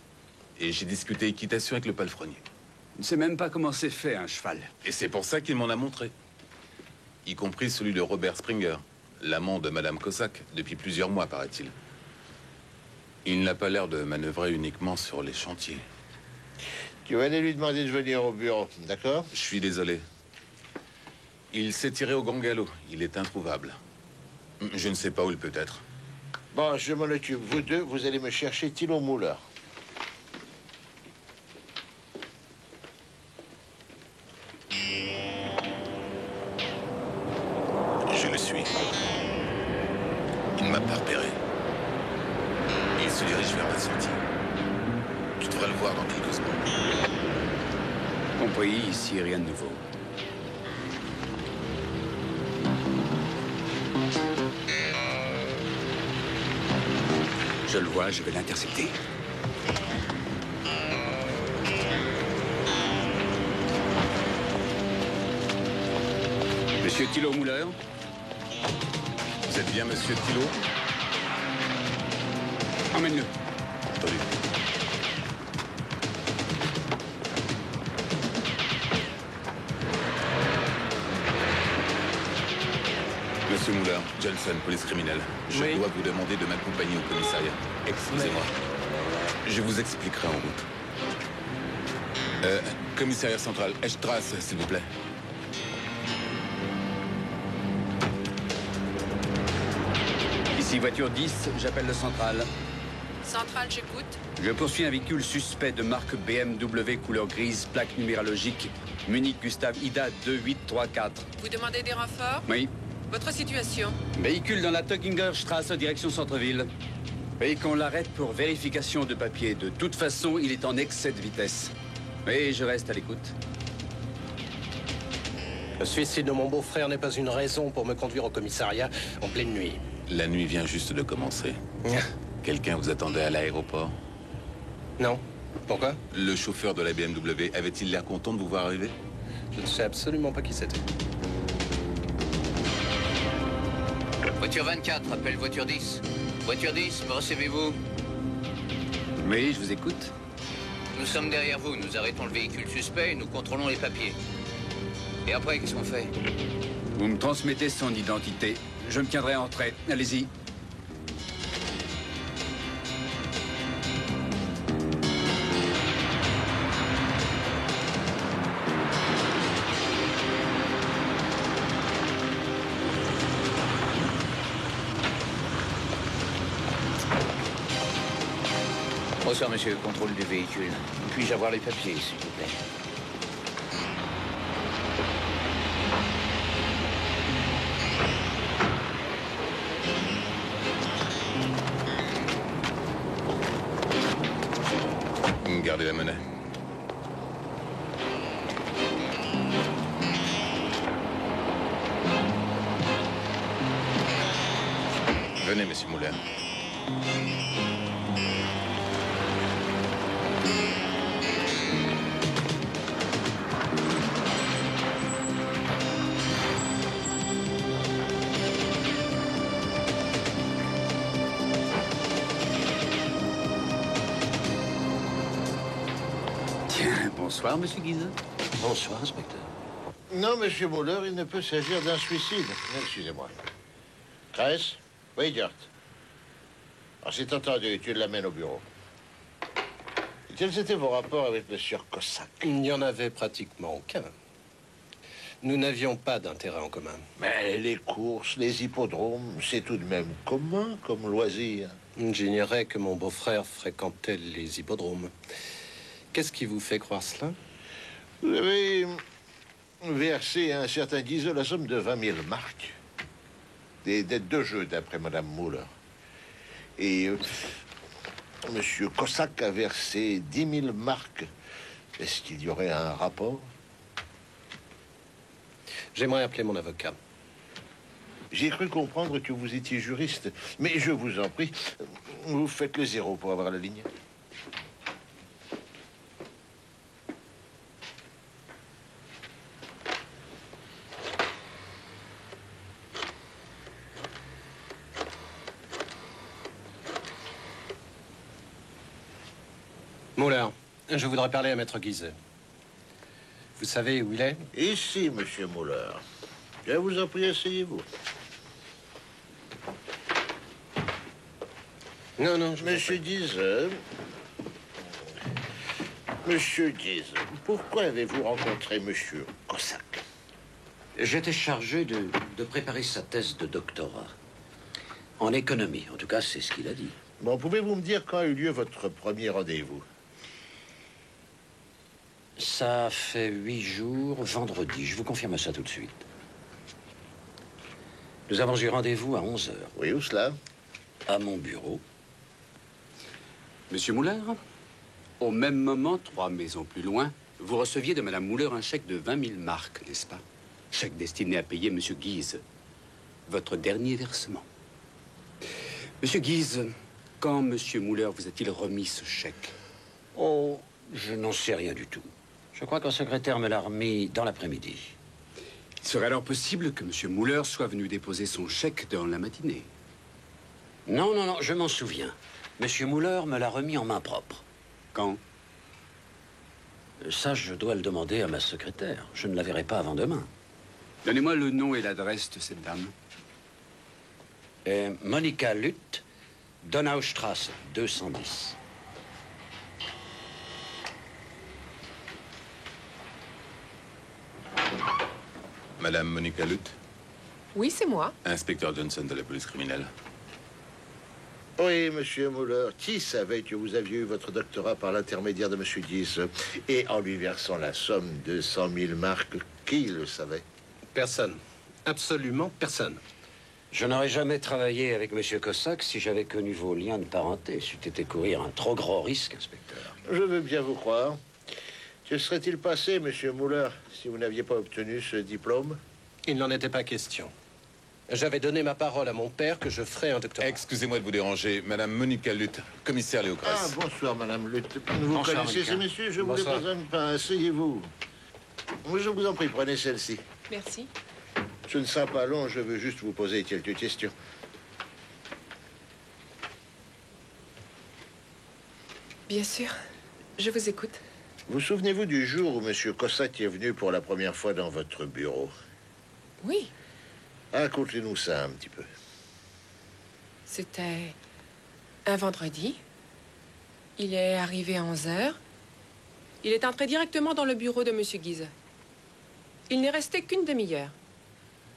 Et j'ai discuté équitation avec le palefrenier. Je ne sais même pas comment c'est fait, un cheval. Et c'est pour ça qu'il m'en a montré. Y compris celui de Robert Springer, l'amant de Madame Cossack, depuis plusieurs mois, paraît-il. Il n'a pas l'air de manœuvrer uniquement sur les chantiers. Tu vas aller lui demander de venir au bureau, d'accord? Je suis désolé. Il s'est tiré au grand galop. Il est introuvable. Je ne sais pas où il peut être. Bon, je m'en occupe. Vous deux, vous allez me chercher Thilo Müller. Je le suis. Il ne m'a pas repéré. Il se dirige vers la sortie. Tu devrais le voir dans quelques secondes. Compris, ici, rien de nouveau. Je le vois, je vais l'intercepter. Monsieur Thilo Müller? Vous êtes bien, monsieur Thilo? Emmène-le. Entendu. Monsieur Müller, Jensen, police criminelle. Je dois vous demander de m'accompagner au commissariat. Excusez-moi. Je vous expliquerai en route. Commissariat central, Estrasse, s'il vous plaît. Ici, voiture 10, j'appelle le central. Centrale, j'écoute. Je poursuis un véhicule suspect de marque BMW couleur grise, plaque numérologique, Munich Gustave Ida 2834. Vous demandez des renforts? Oui. Votre situation? Véhicule dans la Töckingerstraße, direction centre-ville. Et qu'on l'arrête pour vérification de papier. De toute façon, il est en excès de vitesse. Oui, je reste à l'écoute. Le suicide de mon beau-frère n'est pas une raison pour me conduire au commissariat en pleine nuit. La nuit vient juste de commencer. Quelqu'un vous attendait à l'aéroport? Non. Pourquoi? Le chauffeur de la BMW avait-il l'air content de vous voir arriver? Je ne sais absolument pas qui c'était. Voiture 24, appelle voiture 10. Voiture 10, me recevez-vous? Oui, je vous écoute. Nous sommes derrière vous. Nous arrêtons le véhicule suspect et nous contrôlons les papiers. Et après, qu'est-ce qu'on fait? Vous me transmettez son identité. Je me tiendrai en trait. Allez-y. Bonsoir, monsieur. Contrôle du véhicule. Puis-je avoir les papiers, s'il vous plaît? Gardez la monnaie. Venez, monsieur Muller. Bonsoir, monsieur Guise. Bonsoir, inspecteur. Non, monsieur Muller, il ne peut s'agir d'un suicide. Excusez-moi. Kress, Weigert. Ah, c'est entendu, tu l'amènes au bureau. Quels étaient vos rapports avec monsieur Cossack? Il n'y en avait pratiquement aucun. Nous n'avions pas d'intérêt en commun. Mais les courses, les hippodromes, c'est tout de même commun comme loisir. J'ignorais que mon beau-frère fréquentait les hippodromes. Qu'est-ce qui vous fait croire cela? Vous avez versé à un certain Guizot la somme de 20 000 marks. Des dettes de jeu, d'après madame Muller. Et monsieur Cossack a versé 10 000 marks. Est-ce qu'il y aurait un rapport? J'aimerais appeler mon avocat. J'ai cru comprendre que vous étiez juriste. Mais je vous en prie, vous faites le 0 pour avoir la ligne. Muller, je voudrais parler à Maître Guizet. Vous savez où il est? Ici, monsieur Muller. Je vous en prie, asseyez-vous. Non, Monsieur Guizet. Monsieur Guizet, pourquoi avez-vous rencontré monsieur Cossack? J'étais chargé de préparer sa thèse de doctorat. En économie, en tout cas, c'est ce qu'il a dit. Bon, pouvez-vous me dire quand a eu lieu votre premier rendez-vous? Ça fait 8 jours, vendredi. Je vous confirme ça tout de suite. Nous avons eu rendez-vous à 11 heures. Oui, où cela? À mon bureau. Monsieur Muller, au même moment, 3 maisons plus loin, vous receviez de madame Muller un chèque de 20 000 marks, n'est-ce pas? Chèque destiné à payer monsieur Guise. Votre dernier versement. Monsieur Guise, quand monsieur Muller vous a-t-il remis ce chèque? Oh, je n'en sais rien du tout. Je crois qu'un secrétaire me l'a remis dans l'après-midi. Il serait alors possible que monsieur Muller soit venu déposer son chèque dans la matinée. Non, je m'en souviens. Monsieur Muller me l'a remis en main propre. Quand? Ça, je dois le demander à ma secrétaire. Je ne la verrai pas avant demain. Donnez-moi le nom et l'adresse de cette dame. Monica Lutt, Donaustrasse 210. Madame Monica Lutt, Oui, c'est moi. inspecteur Johnson de la police criminelle. Oui, monsieur Muller. Qui savait que vous aviez eu votre doctorat par l'intermédiaire de monsieur Guise? Et en lui versant la somme de 100 000 marks, qui le savait? Personne. Absolument personne. Je n'aurais jamais travaillé avec monsieur Cossack si j'avais connu vos liens de parenté. C'eût été courir un trop grand risque, inspecteur. Je veux bien vous croire. Que serait-il passé, monsieur Muller, si vous n'aviez pas obtenu ce diplôme? Il n'en était pas question. J'avais donné ma parole à mon père que je ferais un doctorat. Excusez-moi de vous déranger. Madame Monica Lutt, commissaire Léo Grasse. Ah, bonsoir, madame Lutt. Vous connaissez ces messieurs? Je vous les présente pas. Asseyez-vous. Je vous en prie, prenez celle-ci. Merci. Ce ne sera pas long, je veux juste vous poser quelques questions. Bien sûr. Je vous écoute. Vous souvenez-vous du jour où monsieur Cossack est venu pour la première fois dans votre bureau? Oui. Racontez-nous ça un petit peu. C'était un vendredi. Il est arrivé à 11 heures. Il est entré directement dans le bureau de monsieur Guise. Il n'est resté qu'une demi-heure.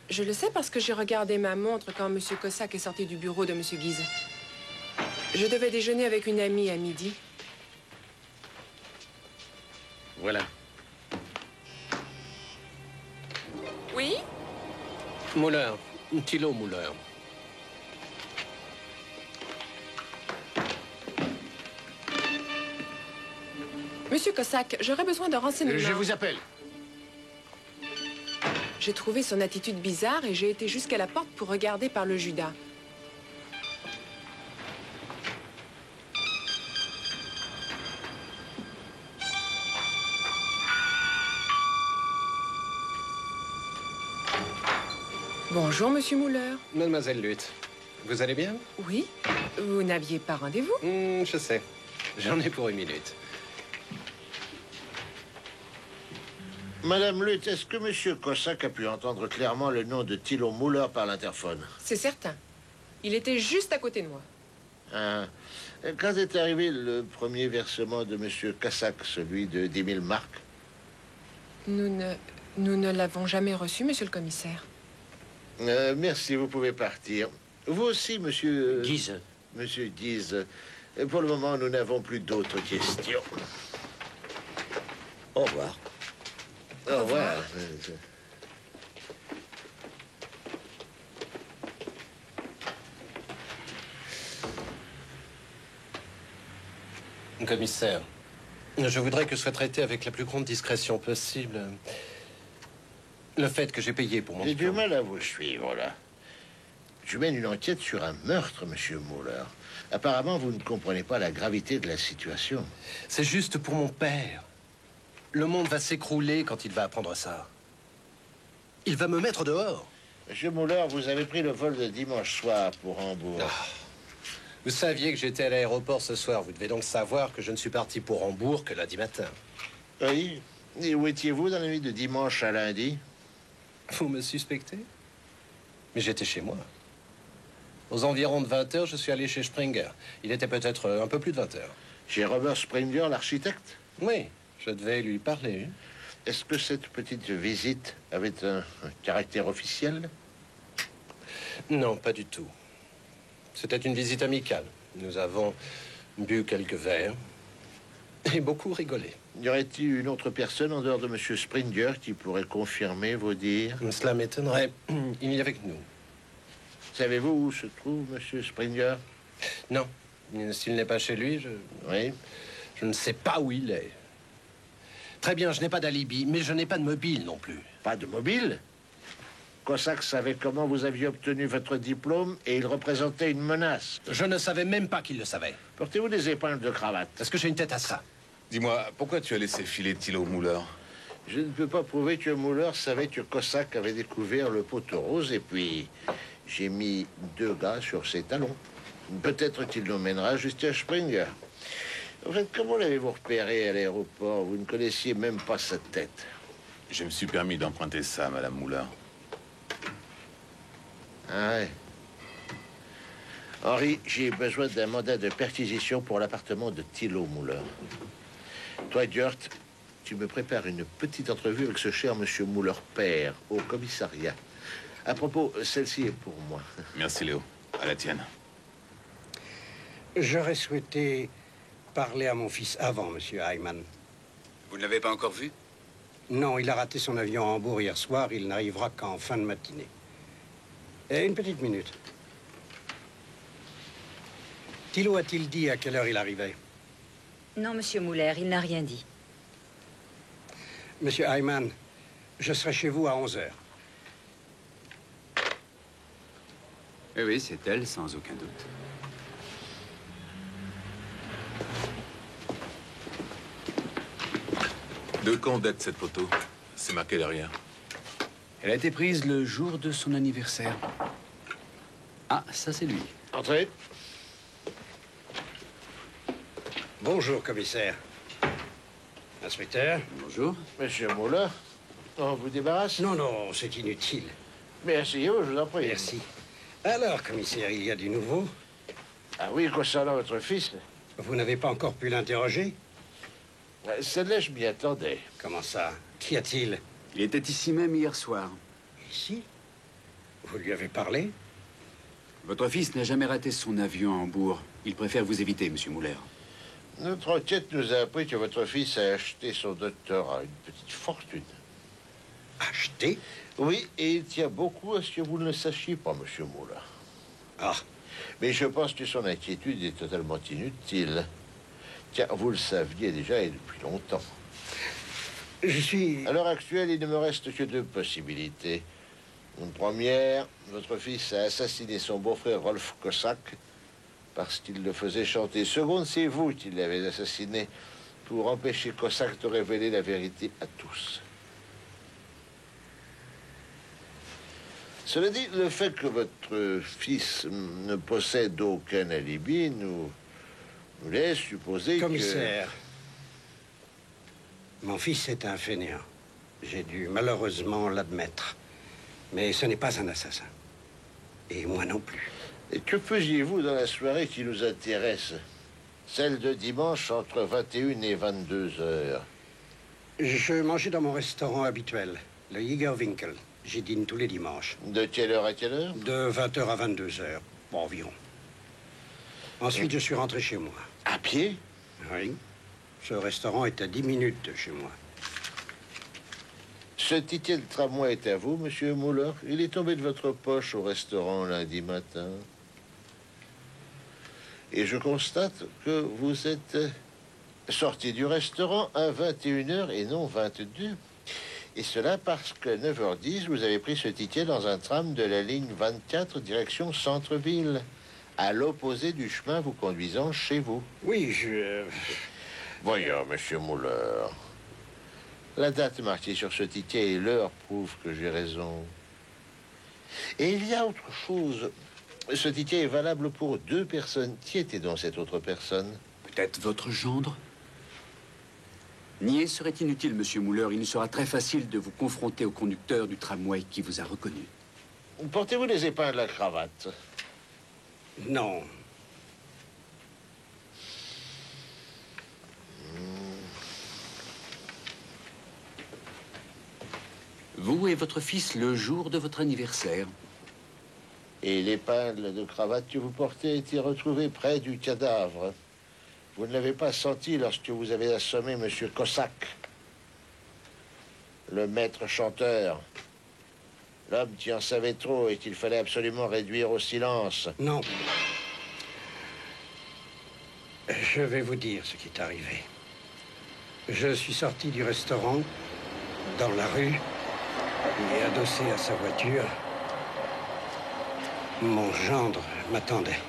Je le sais parce que j'ai regardé ma montre quand monsieur Cossack est sorti du bureau de monsieur Guise. Je devais déjeuner avec une amie à midi. Voilà. Oui? Muller. Thilo Muller. Monsieur Cossack, j'aurais besoin de renseignements. Je vous appelle. J'ai trouvé son attitude bizarre et j'ai été jusqu'à la porte pour regarder par le Judas. Bonjour, Monsieur Muller. Mademoiselle Luth, vous allez bien? Oui? Vous n'aviez pas rendez-vous? Je sais. J'en ai pour 1 minute. Madame Luth, est-ce que Monsieur Cossack a pu entendre clairement le nom de Thilo Muller par l'interphone? C'est certain. Il était juste à côté de moi. Ah. Quand est arrivé le premier versement de Monsieur Cossack, celui de 10 000 marks? Nous ne l'avons jamais reçu, Monsieur le commissaire. Merci, vous pouvez partir. Vous aussi, Monsieur... Guise. Monsieur Guise. Pour le moment, nous n'avons plus d'autres questions. Au revoir. Au revoir. Commissaire, je voudrais que soit traité avec la plus grande discrétion possible le fait que j'ai payé pour mon J'ai du diplôme. mal à vous suivre, là. Je mène une enquête sur un meurtre, Monsieur Muller. Apparemment, vous ne comprenez pas la gravité de la situation. C'est juste pour mon père. Le monde va s'écrouler quand il va apprendre ça. Il va me mettre dehors. Monsieur Muller, vous avez pris le vol de dimanche soir pour Hambourg. Vous saviez que j'étais à l'aéroport ce soir. Vous devez donc savoir que je ne suis parti pour Hambourg que lundi matin. Oui. Et où étiez-vous dans la nuit de dimanche à lundi? Vous me suspectez? Mais j'étais chez moi. Aux environs de 20 heures, je suis allé chez Springer. Il était peut-être un peu plus de 20 heures. Chez Robert Springer, l'architecte? Oui, je devais lui parler. Est-ce que cette petite visite avait un caractère officiel? Non, pas du tout. C'était une visite amicale. Nous avons bu quelques verres et beaucoup rigolé. Y aurait-il une autre personne en dehors de Monsieur Springer qui pourrait confirmer vos dires? Cela m'étonnerait. Il y avait que nous. Savez-vous où se trouve Monsieur Springer? Non. S'il n'est pas chez lui, Oui. Je ne sais pas où il est. Très bien, je n'ai pas d'alibi, mais je n'ai pas de mobile non plus. Pas de mobile? Cossack savait comment vous aviez obtenu votre diplôme et il représentait une menace. Je ne savais même pas qu'il le savait. Portez-vous des épingles de cravate? Est-ce que j'ai une tête à ça? Dis-moi, pourquoi tu as laissé filer Thilo Muller? Je ne peux pas prouver que Muller savait que Cossack avait découvert le poteau rose et puis j'ai mis 2 gars sur ses talons. Peut-être qu'il nous mènera jusqu'à Springer. En fait, comment l'avez-vous repéré à l'aéroport? Vous ne connaissiez même pas sa tête. Je me suis permis d'emprunter ça, Madame Muller. Ah ouais. Henri, j'ai besoin d'un mandat de perquisition pour l'appartement de Thilo Muller. Toi, Gert, tu me prépares une petite entrevue avec ce cher Monsieur Muller père au commissariat. À propos, celle-ci est pour moi. Merci, Léo. À la tienne. J'aurais souhaité parler à mon fils avant, Monsieur Hyman. Vous ne l'avez pas encore vu? Non, il a raté son avion à Hambourg hier soir. Il n'arrivera qu'en fin de matinée. Et une petite minute. Thilo a-t-il dit à quelle heure il arrivait? Non, Monsieur Muller, il n'a rien dit. Monsieur Hyman, je serai chez vous à 11 heures. Oui, c'est elle, sans aucun doute. De quand date cette photo? C'est marqué derrière. Elle a été prise le jour de son anniversaire. Ah, ça c'est lui. Entrez. Bonjour, commissaire. Inspecteur. Bonjour. Monsieur Muller, on vous débarrasse? Non, non, c'est inutile. Mais asseyez-vous, je vous en prie. Merci. Alors, commissaire, il y a du nouveau? Ah oui, concernant votre fils. Vous n'avez pas encore pu l'interroger? Celle-là, je m'y attendais. Comment ça? Qu'y a-t-il? Il était ici même hier soir. Ici? Vous lui avez parlé? Votre fils n'a jamais raté son avion à Hambourg. Il préfère vous éviter, Monsieur Muller. Notre enquête nous a appris que votre fils a acheté son doctorat, une petite fortune. Acheté? Oui, et il tient beaucoup à ce que vous ne le sachiez pas, monsieur Muller. Ah. Mais je pense que son inquiétude est totalement inutile. Car vous le saviez déjà et depuis longtemps. Je suis... À l'heure actuelle, il ne me reste que deux possibilités. Une première, votre fils a assassiné son beau-frère Rolf Cossack parce qu'il le faisait chanter. Seconde, c'est vous qui l'avez assassiné pour empêcher Cossack de révéler la vérité à tous. Cela dit, le fait que votre fils ne possède aucun alibi nous laisse supposer Commissaire, mon fils est un fainéant. J'ai dû malheureusement l'admettre. Mais ce n'est pas un assassin. Et moi non plus. Et que faisiez-vous dans la soirée qui nous intéresse? Celle de dimanche entre 21 et 22 heures. Je mangeais dans mon restaurant habituel, le Jägerwinkel. J'y dîne tous les dimanches. De quelle heure à quelle heure? De 20h à 22h, environ. Ensuite, je suis rentré chez moi. À pied? Oui. Ce restaurant est à 10 minutes de chez moi. Ce ticket de tramway est à vous, monsieur Muller. Il est tombé de votre poche au restaurant lundi matin. Et je constate que vous êtes sorti du restaurant à 21h et non 22. Et cela parce que 9h10, vous avez pris ce ticket dans un tram de la ligne 24, direction centre-ville, à l'opposé du chemin vous conduisant chez vous. Oui, je... Voyons, monsieur Muller. La date marquée sur ce ticket et l'heure prouvent que j'ai raison. Et il y a autre chose. Ce ticket est valable pour deux personnes. Qui était donc cette autre personne? Peut-être votre gendre? Nier serait inutile, monsieur Muller. Il nous sera très facile de vous confronter au conducteur du tramway qui vous a reconnu. Portez-vous les épingles à la cravate? Non. Vous et votre fils le jour de votre anniversaire. Et l'épingle de cravate que vous portez a été retrouvée près du cadavre. Vous ne l'avez pas senti lorsque vous avez assommé monsieur Cossack, le maître chanteur. L'homme qui en savait trop et qu'il fallait absolument réduire au silence. Non. Je vais vous dire ce qui est arrivé. Je suis sorti du restaurant, dans la rue, et adossé à sa voiture, mon gendre m'attendait.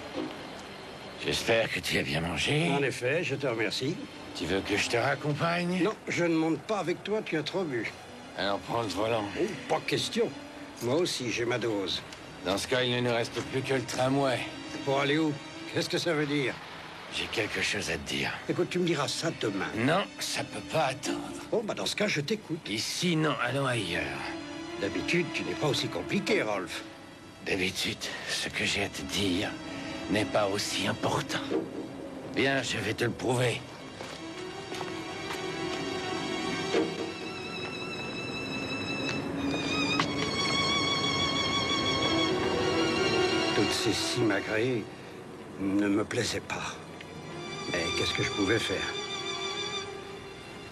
J'espère que tu as bien mangé. En effet, je te remercie. Tu veux que je te raccompagne? Non, je ne monte pas avec toi, tu as trop bu. Alors prends le volant. Oh, pas question. Moi aussi, j'ai ma dose. Dans ce cas, il ne nous reste plus que le tramway. Pour aller où? Qu'est-ce que ça veut dire? J'ai quelque chose à te dire. Écoute, tu me diras ça demain. Non, ça peut pas attendre. Oh, bah dans ce cas, je t'écoute. Ici, non, allons ailleurs. D'habitude, tu n'es pas aussi compliqué, Rolf. D'habitude, ce que j'ai à te dire n'est pas aussi important. Bien, je vais te le prouver. Toutes ces simagrées ne me plaisaient pas. Mais qu'est-ce que je pouvais faire?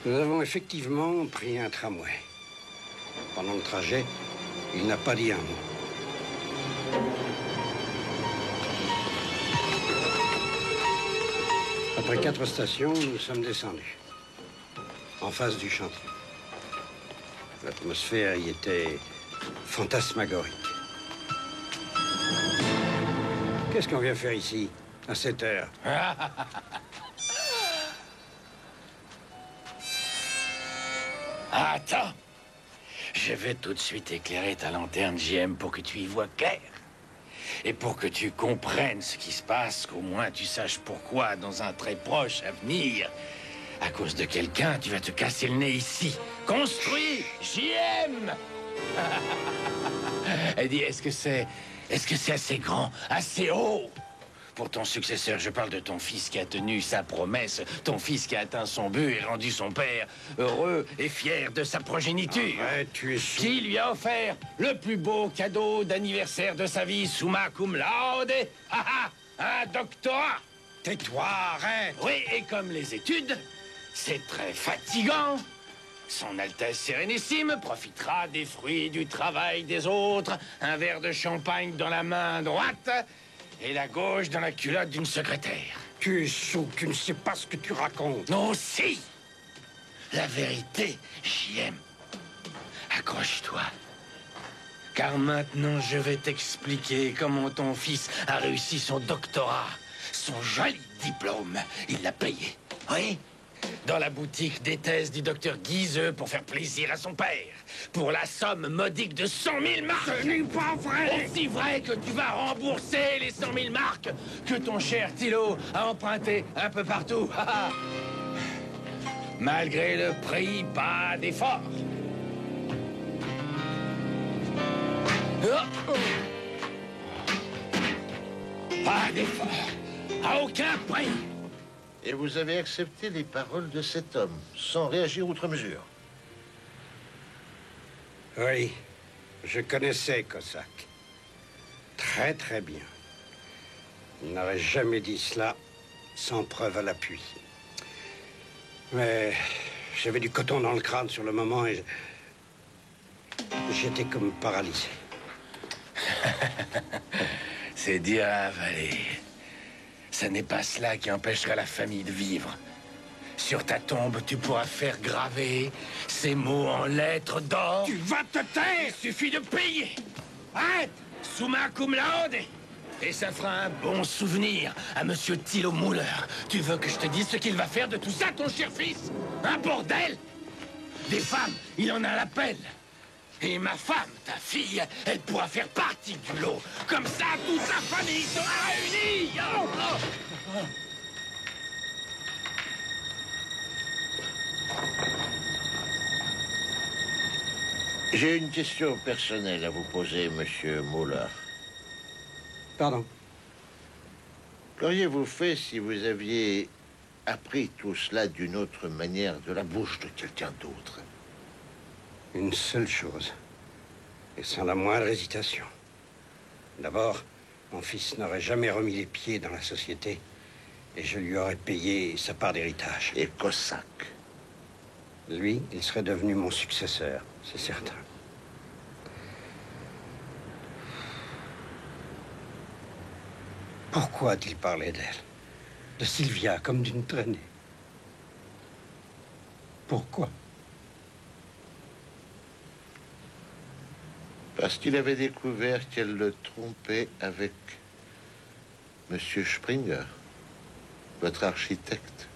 Nous avons effectivement pris un tramway. Pendant le trajet, il n'a pas dit un mot. Après 4 stations, nous sommes descendus. En face du chantier. L'atmosphère y était fantasmagorique. Qu'est-ce qu'on vient faire ici, à cette heure? Attends. Je vais tout de suite éclairer ta lanterne JM pour que tu y vois clair. Et pour que tu comprennes ce qui se passe, qu'au moins tu saches pourquoi, dans un très proche avenir, à cause de quelqu'un, tu vas te casser le nez ici. Construit JM. Elle dit, est-ce que c'est assez grand, assez haut pour ton successeur? Je parle de ton fils qui a tenu sa promesse, ton fils qui a atteint son but et rendu son père heureux et fier de sa progéniture. Arrête, tu es sous... Qui lui a offert le plus beau cadeau d'anniversaire de sa vie, summa cum laude, un doctorat. Tais-toi, arrête! Oui, et comme les études, c'est très fatigant. Son Altesse Sérénissime profitera des fruits du travail des autres. Un verre de champagne dans la main droite et la gauche dans la culotte d'une secrétaire. Tu es sot, tu ne sais pas ce que tu racontes. Non, si! La vérité, JM. Accroche-toi. Car maintenant, je vais t'expliquer comment ton fils a réussi son doctorat. Son joli diplôme, il l'a payé. Oui? Dans la boutique des thèses du docteur Guizeux pour faire plaisir à son père. Pour la somme modique de 100 000 marques. Ce n'est pas vrai! Aussi vrai que tu vas rembourser les 100 000 marques que ton cher Thilo a emprunté un peu partout. Malgré le prix, pas d'effort. Pas d'effort. À aucun prix. Et vous avez accepté les paroles de cet homme, sans réagir outre mesure. Oui, je connaissais Cossack. Très, très bien. Il n'aurait jamais dit cela sans preuve à l'appui. Mais j'avais du coton dans le crâne sur le moment et j'étais comme paralysé. C'est dire à avaler. Ce n'est pas cela qui empêchera la famille de vivre. Sur ta tombe, tu pourras faire graver ces mots en lettres d'or. Tu vas te taire! Il suffit de payer. Arrête! Summa cum laude. Et ça fera un bon souvenir à Monsieur Thilo Muller. Tu veux que je te dise ce qu'il va faire de tout ça, ton cher fils? Un bordel! Des femmes, il en a à l'appel. Et ma femme, ta fille, elle pourra faire partie du lot. Comme ça, toute sa famille sera réunie. Oh, oh. J'ai une question personnelle à vous poser, Monsieur Muller. Pardon? Qu'auriez-vous fait si vous aviez appris tout cela d'une autre manière, de la bouche de quelqu'un d'autre? Une seule chose, et sans la moindre hésitation. D'abord, mon fils n'aurait jamais remis les pieds dans la société, et je lui aurais payé sa part d'héritage. Et Cossack? Lui, il serait devenu mon successeur, c'est certain. Pourquoi a-t-il parlé d'elle? De Sylvia, comme d'une traînée? Pourquoi? Parce qu'il avait découvert qu'elle le trompait avec Monsieur Springer, votre architecte.